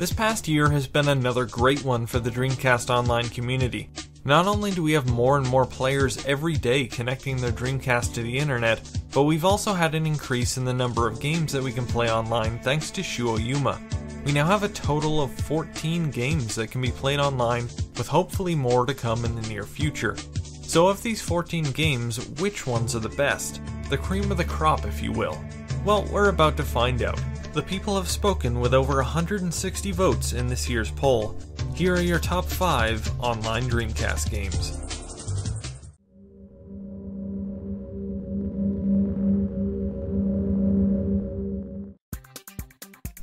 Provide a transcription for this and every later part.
This past year has been another great one for the Dreamcast Online community. Not only do we have more and more players every day connecting their Dreamcast to the internet, but we've also had an increase in the number of games that we can play online thanks to Shuoyuma. We now have a total of 14 games that can be played online, with hopefully more to come in the near future. So of these 14 games, which ones are the best? The cream of the crop, if you will? Well, we're about to find out. The people have spoken with over 160 votes in this year's poll. Here are your top 5 online Dreamcast games.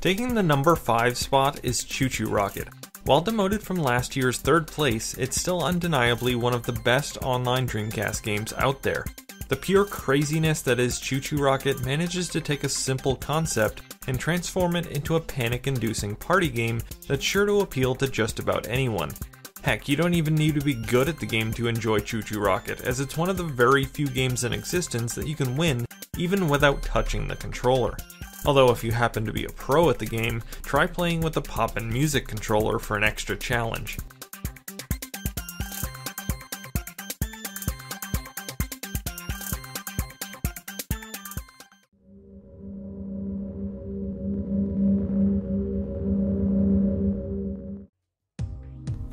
Taking the number 5 spot is Chuchu Rocket. While demoted from last year's 3rd place, it's still undeniably one of the best online Dreamcast games out there. The pure craziness that is Chuchu Rocket manages to take a simple concept and transform it into a panic-inducing party game that's sure to appeal to just about anyone. Heck, you don't even need to be good at the game to enjoy Chuchu Rocket, as it's one of the very few games in existence that you can win even without touching the controller. Although if you happen to be a pro at the game, try playing with the pop and music controller for an extra challenge.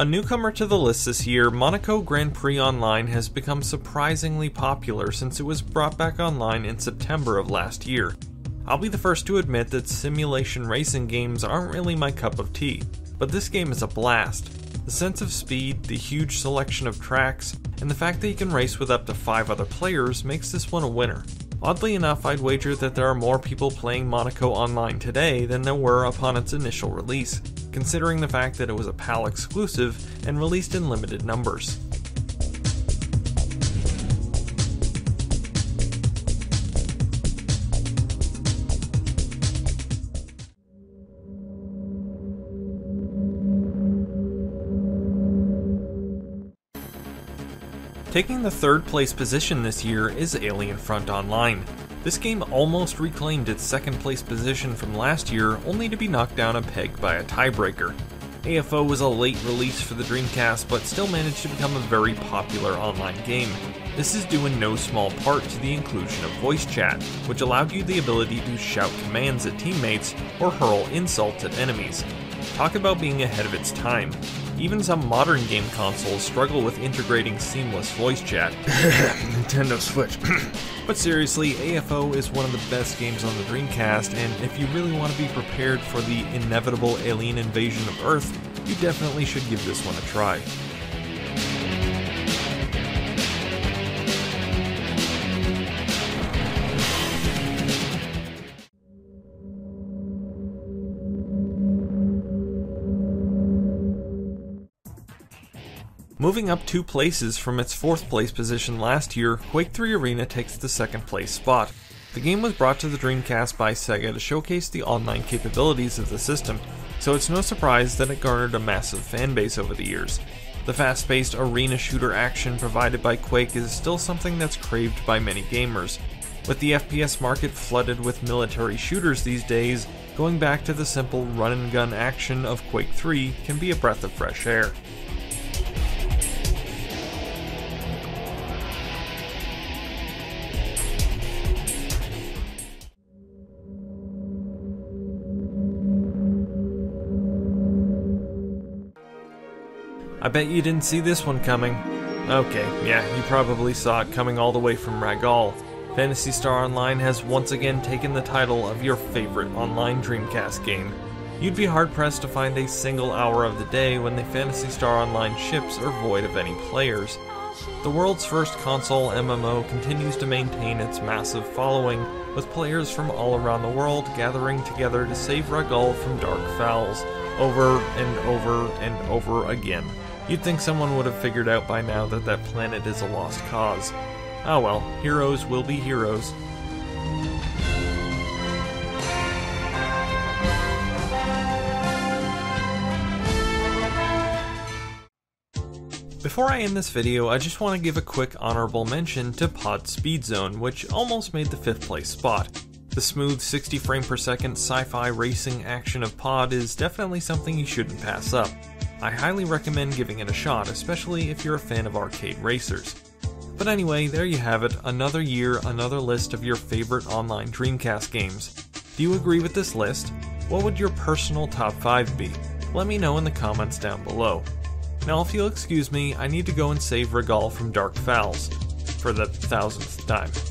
A newcomer to the list this year, Monaco Grand Prix Online has become surprisingly popular since it was brought back online in September of last year. I'll be the first to admit that simulation racing games aren't really my cup of tea, but this game is a blast. The sense of speed, the huge selection of tracks, and the fact that you can race with up to 5 other players makes this one a winner. Oddly enough, I'd wager that there are more people playing Monaco Online today than there were upon its initial release, considering the fact that it was a PAL exclusive and released in limited numbers. Taking the 3rd place position this year is Alien Front Online. This game almost reclaimed its 2nd place position from last year, only to be knocked down a peg by a tiebreaker. AFO was a late release for the Dreamcast, but still managed to become a very popular online game. This is due in no small part to the inclusion of voice chat, which allowed you the ability to shout commands at teammates or hurl insults at enemies. Talk about being ahead of its time. Even some modern game consoles struggle with integrating seamless voice chat. Nintendo Switch. But seriously, AFO is one of the best games on the Dreamcast, and if you really want to be prepared for the inevitable alien invasion of Earth, you definitely should give this one a try. Moving up 2 places from its 4th place position last year, Quake 3 Arena takes the 2nd place spot. The game was brought to the Dreamcast by Sega to showcase the online capabilities of the system, so it's no surprise that it garnered a massive fanbase over the years. The fast-paced arena shooter action provided by Quake is still something that's craved by many gamers. With the FPS market flooded with military shooters these days, going back to the simple run-and-gun action of Quake 3 can be a breath of fresh air. I bet you didn't see this one coming. Okay, yeah, you probably saw it coming all the way from Ragal. Phantasy Star Online has once again taken the title of your favorite online Dreamcast game. You'd be hard-pressed to find a single hour of the day when the Phantasy Star Online ships are void of any players. The world's first console MMO continues to maintain its massive following, with players from all around the world gathering together to save Ragal from dark fouls, over and over and over again. You'd think someone would have figured out by now that that planet is a lost cause. Ah well, heroes will be heroes. Before I end this video, I just want to give a quick honorable mention to Pod Speed Zone, which almost made the 5th place spot. The The smooth 60 frame per second sci-fi racing action of Pod is definitely something you shouldn't pass up. I highly recommend giving it a shot, especially if you're a fan of arcade racers. But anyway, there you have it, another year, another list of your favorite online Dreamcast games. Do you agree with this list? What would your personal top 5 be? Let me know in the comments down below. Now if you'll excuse me, I need to go and save Regal from Dark Fowls, for the 1000th time.